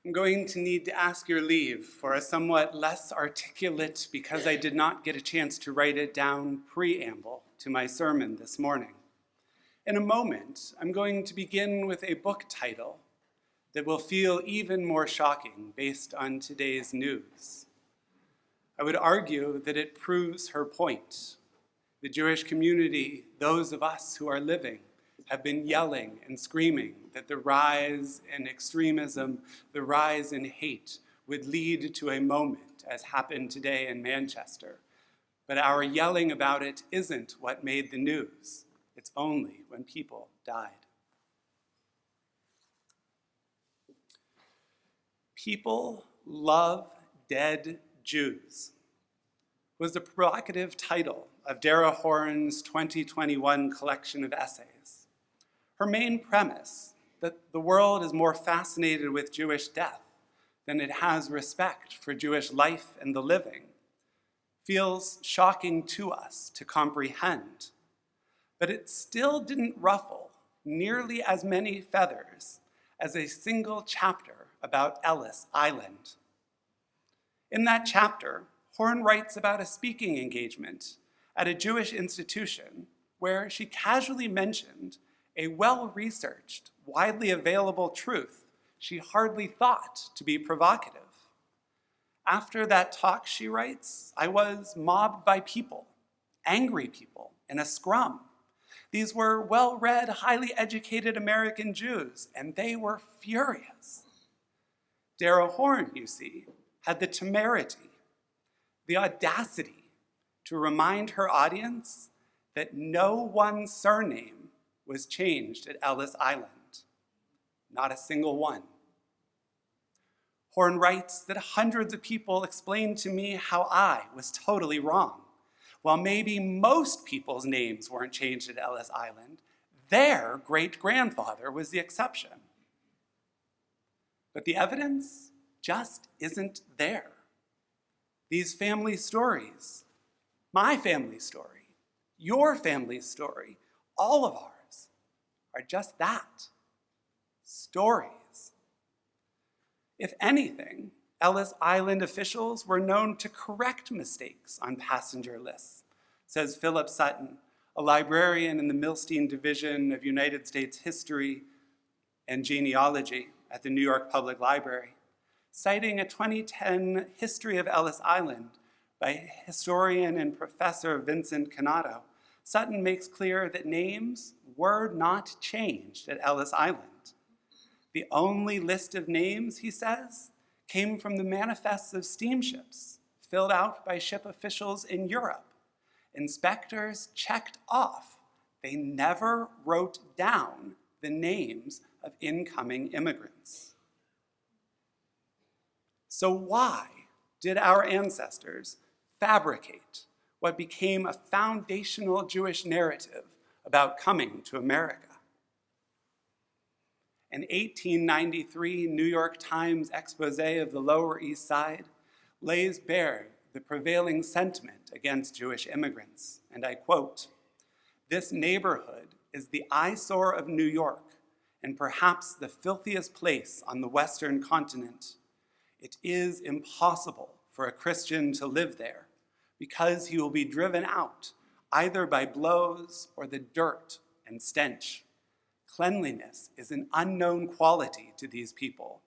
I'm going to need to ask your leave for a somewhat less articulate, because I did not get a chance to write it down, preamble to my sermon this morning. In a moment, I'm going to begin with a book title that will feel even more shocking based on today's news. I would argue that it proves her point. The Jewish community, those of us who are living, have been yelling and screaming that the rise in extremism, the rise in hate would lead to a moment, as happened today in Manchester. But our yelling about it isn't what made the news. It's only when people died. People Love Dead Jews was the provocative title of Dara Horan's 2021 collection of essays. Her main premise, that the world is more fascinated with Jewish death than it has respect for Jewish life and the living, feels shocking to us to comprehend. But it still didn't ruffle nearly as many feathers as a single chapter about Ellis Island. In that chapter, Horan writes about a speaking engagement at a Jewish institution where she casually mentioned a well-researched, widely available truth she hardly thought to be provocative. After that talk, she writes, I was mobbed by people, angry people, in a scrum. These were well-read, highly educated American Jews, and they were furious. Dara Horan, you see, had the temerity, the audacity to remind her audience that no one surname was changed at Ellis Island. Not a single one. Horan writes that hundreds of people explained to me how I was totally wrong. While maybe most people's names weren't changed at Ellis Island, their great-grandfather was the exception. But the evidence just isn't there. These family stories, my family story, your family's story, all of ours, are just that, stories. If anything, Ellis Island officials were known to correct mistakes on passenger lists, says Philip Sutton, a librarian in the Milstein Division of United States History and Genealogy at the New York Public Library, citing a 2010 History of Ellis Island by historian and professor Vincent Canato. Sutton makes clear that names were not changed at Ellis Island. The only list of names, he says, came from the manifests of steamships filled out by ship officials in Europe. Inspectors checked off. They never wrote down the names of incoming immigrants. So why did our ancestors fabricate what became a foundational Jewish narrative about coming to America? An 1893 New York Times expose of the Lower East Side lays bare the prevailing sentiment against Jewish immigrants, and I quote, "This neighborhood is the eyesore of New York and perhaps the filthiest place on the Western continent. It is impossible for a Christian to live there because he will be driven out either by blows or the dirt and stench. Cleanliness is an unknown quality to these people.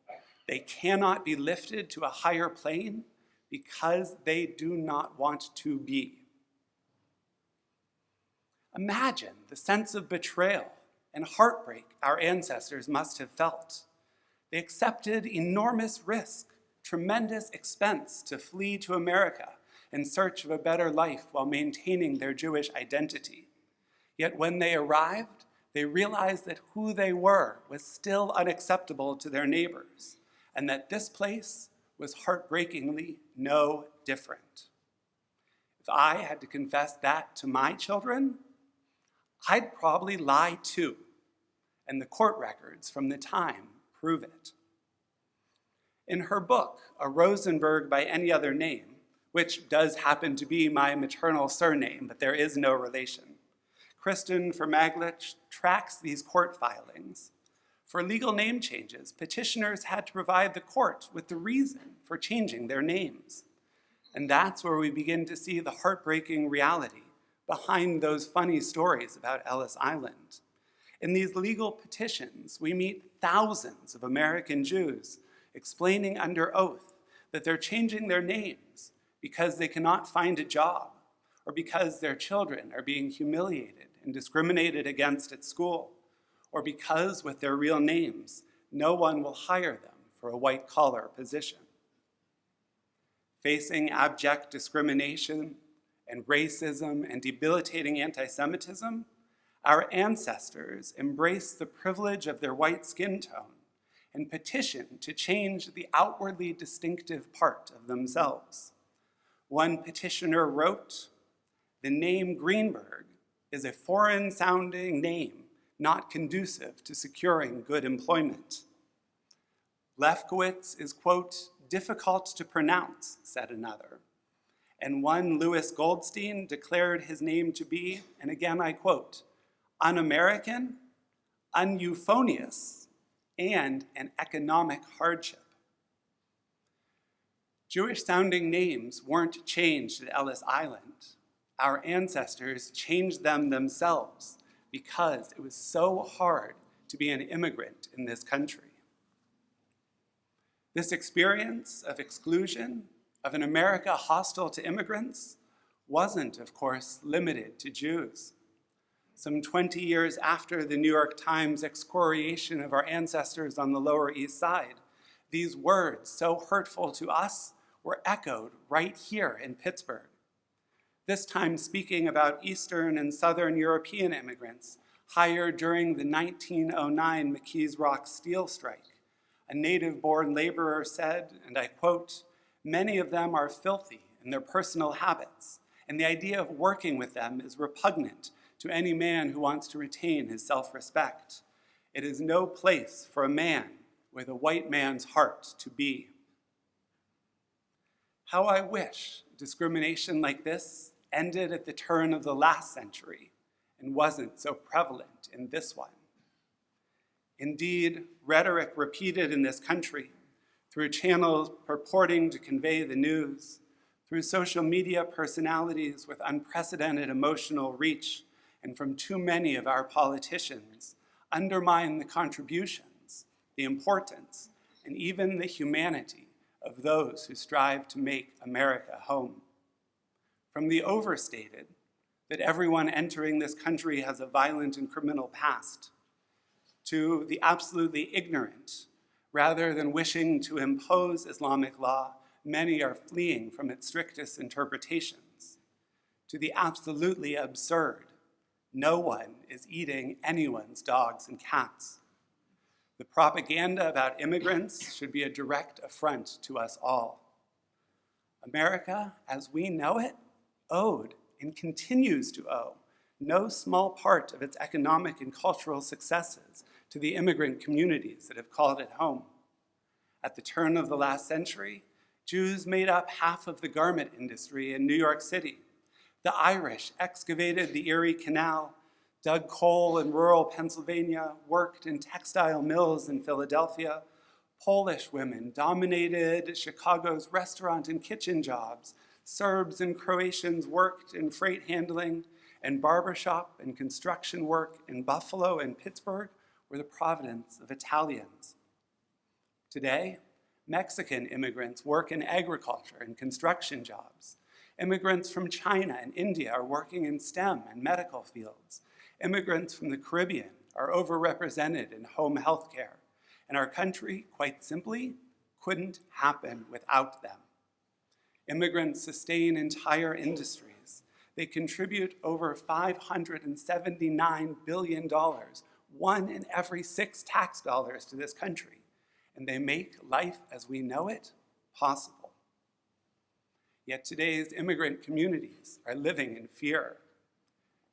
They cannot be lifted to a higher plane because they do not want to be." Imagine the sense of betrayal and heartbreak our ancestors must have felt. They accepted enormous risk, tremendous expense to flee to America in search of a better life while maintaining their Jewish identity. Yet when they arrived, they realized that who they were was still unacceptable to their neighbors, and that this place was heartbreakingly no different. If I had to confess that to my children, I'd probably lie too, and the court records from the time prove it. In her book, A Rosenberg by Any Other Name, which does happen to be my maternal surname, but there is no relation, Kristen Vermaglich tracks these court filings For legal name changes, petitioners had to provide the court with the reason for changing their names. And that's where we begin to see the heartbreaking reality behind those funny stories about Ellis Island. In these legal petitions, we meet thousands of American Jews explaining under oath that they're changing their names because they cannot find a job or because their children are being humiliated and discriminated against at school, or because with their real names, no one will hire them for a white-collar position. Facing abject discrimination and racism and debilitating anti-Semitism, our ancestors embraced the privilege of their white skin tone and petitioned to change the outwardly distinctive part of themselves. One petitioner wrote, "The name Greenberg is a foreign-sounding name not conducive to securing good employment." Lefkowitz is, quote, "difficult to pronounce," said another. And one Louis Goldstein declared his name to be, and again I quote, "un-American, un-euphonious, and an economic hardship." Jewish-sounding names weren't changed at Ellis Island. Our ancestors changed them themselves because it was so hard to be an immigrant in this country. This experience of exclusion, of an America hostile to immigrants, wasn't, of course, limited to Jews. Some 20 years after the New York Times excoriation of our ancestors on the Lower East Side, these words, so hurtful to us, were echoed right here in Pittsburgh. This time speaking about Eastern and Southern European immigrants hired during the 1909 McKees Rock steel strike. A native-born laborer said, and I quote, "Many of them are filthy in their personal habits, and the idea of working with them is repugnant to any man who wants to retain his self-respect. It is no place for a man with a white man's heart to be." How I wish discrimination like this ended at the turn of the last century and wasn't so prevalent in this one. Indeed, rhetoric repeated in this country through channels purporting to convey the news, through social media personalities with unprecedented emotional reach, and from too many of our politicians, undermine the contributions, the importance, and even the humanity of those who strive to make America home. From the overstated, that everyone entering this country has a violent and criminal past, to the absolutely ignorant, rather than wishing to impose Islamic law, many are fleeing from its strictest interpretations, to the absolutely absurd, no one is eating anyone's dogs and cats. The propaganda about immigrants should be a direct affront to us all. America, as we know it, owed and continues to owe no small part of its economic and cultural successes to the immigrant communities that have called it home. At the turn of the last century, Jews made up half of the garment industry in New York City. The Irish excavated the Erie Canal, dug coal in rural Pennsylvania, worked in textile mills in Philadelphia. Polish women dominated Chicago's restaurant and kitchen jobs. Serbs and Croatians worked in freight handling, and barbershop and construction work in Buffalo and Pittsburgh were the province of Italians. Today, Mexican immigrants work in agriculture and construction jobs. Immigrants from China and India are working in STEM and medical fields. Immigrants from the Caribbean are overrepresented in home health care, and our country, quite simply, couldn't happen without them. Immigrants sustain entire industries. They contribute over $579 billion, 1 in every 6 tax dollars to this country, and they make life as we know it possible. Yet today's immigrant communities are living in fear.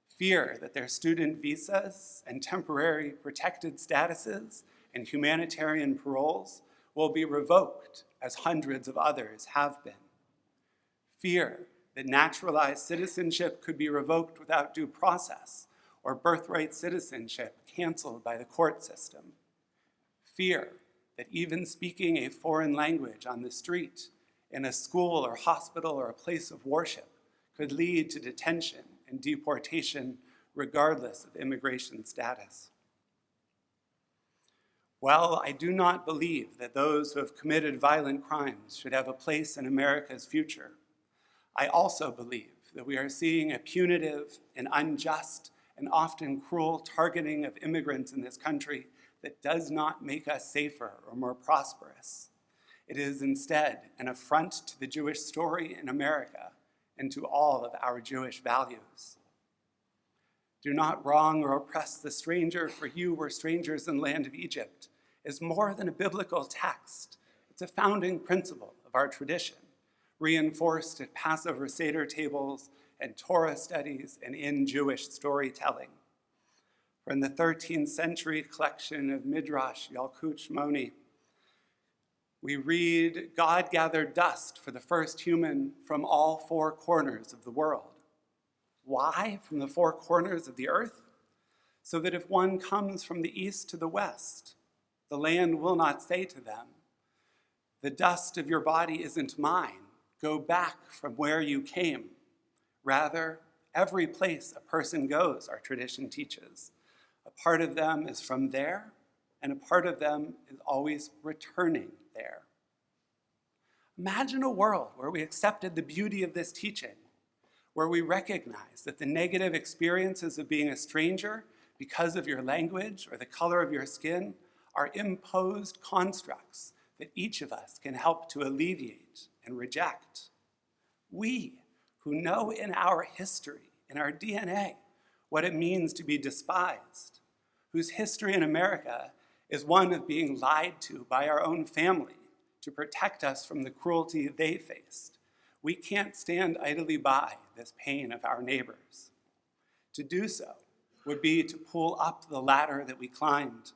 Fear that their student visas and temporary protected statuses and humanitarian paroles will be revoked as hundreds of others have been. Fear that naturalized citizenship could be revoked without due process or birthright citizenship canceled by the court system. fear that even speaking a foreign language on the street, in a school or hospital or a place of worship, could lead to detention and deportation regardless of immigration status. While I do not believe that those who have committed violent crimes should have a place in America's future, I also believe that we are seeing a punitive and unjust and often cruel targeting of immigrants in this country that does not make us safer or more prosperous. It is instead an affront to the Jewish story in America and to all of our Jewish values. Do not wrong or oppress the stranger, for you were strangers in the land of Egypt is more than a biblical text. It's a founding principle of our tradition, reinforced at Passover Seder tables and Torah studies and in Jewish storytelling. For in the 13th century collection of Midrash Yalkut Shmoni, we read, God gathered dust for the first human from all four corners of the world. Why from the four corners of the earth? So that if one comes from the east to the west, the land will not say to them, the dust of your body isn't mine. Go back from where you came. Rather, every place a person goes, our tradition teaches, a part of them is from there, and a part of them is always returning there. Imagine a world where we accepted the beauty of this teaching, where we recognize that the negative experiences of being a stranger because of your language or the color of your skin are imposed constructs that each of us can help to alleviate and reject. We, who know in our history, in our DNA, what it means to be despised, whose history in America is one of being lied to by our own family to protect us from the cruelty they faced. We can't stand idly by this pain of our neighbors. To do so would be to pull up the ladder that we climbed,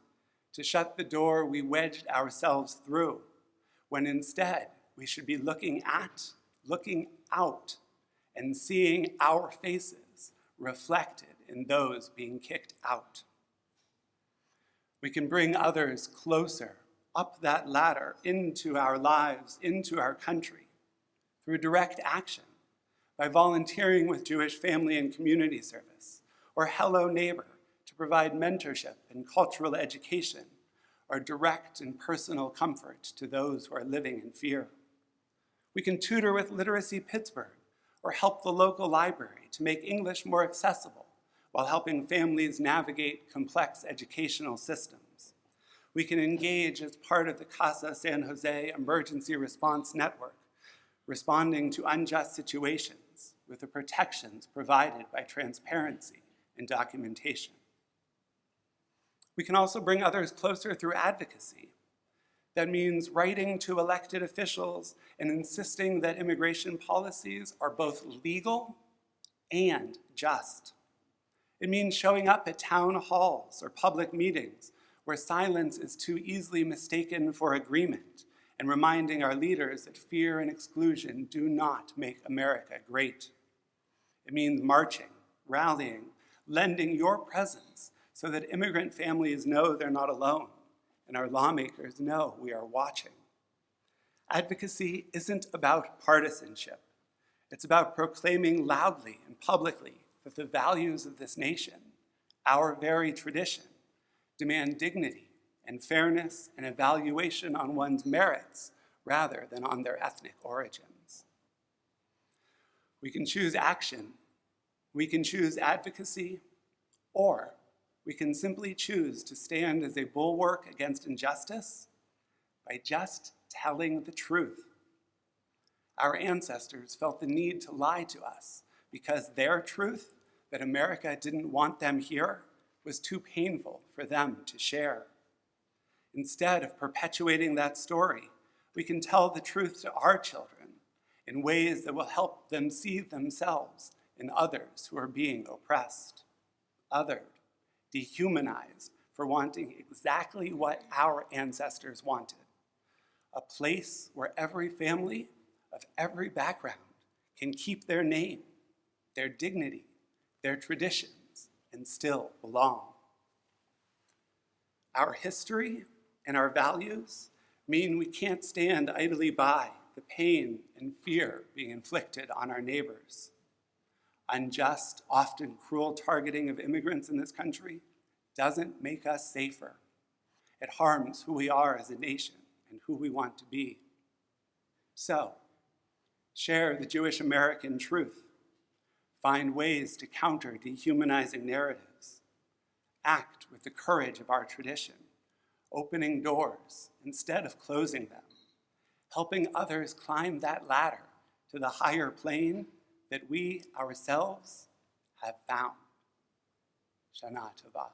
to shut the door we wedged ourselves through, when instead we should be looking out, and seeing our faces reflected in those being kicked out. We can bring others closer up that ladder into our lives, into our country, through direct action, by volunteering with Jewish Family and Community Service, or Hello Neighbor to provide mentorship and cultural education, or direct and personal comfort to those who are living in fear. We can tutor with Literacy Pittsburgh, or help the local library to make English more accessible while helping families navigate complex educational systems. We can engage as part of the Casa San Jose Emergency Response Network, responding to unjust situations with the protections provided by transparency and documentation. We can also bring others closer through advocacy. That means writing to elected officials and insisting that immigration policies are both legal and just. It means showing up at town halls or public meetings where silence is too easily mistaken for agreement, and reminding our leaders that fear and exclusion do not make America great. It means marching, rallying, lending your presence so that immigrant families know they're not alone, and our lawmakers know we are watching. Advocacy isn't about partisanship. It's about proclaiming loudly and publicly that the values of this nation, our very tradition, demand dignity and fairness and evaluation on one's merits rather than on their ethnic origins. We can choose action, we can choose advocacy, or we can simply choose to stand as a bulwark against injustice by just telling the truth. Our ancestors felt the need to lie to us because their truth, that America didn't want them here, was too painful for them to share. Instead of perpetuating that story, we can tell the truth to our children in ways that will help them see themselves in others who are being oppressed, othered, dehumanized for wanting exactly what our ancestors wanted, a place where every family of every background can keep their name, their dignity, their traditions, and still belong. Our history and our values mean we can't stand idly by the pain and fear being inflicted on our neighbors. Unjust, often cruel targeting of immigrants in this country doesn't make us safer. It harms who we are as a nation and who we want to be. So, share the Jewish American truth. Find ways to counter dehumanizing narratives. Act with the courage of our tradition, opening doors instead of closing them, helping others climb that ladder to the higher plane that we ourselves have found. Shana Tova.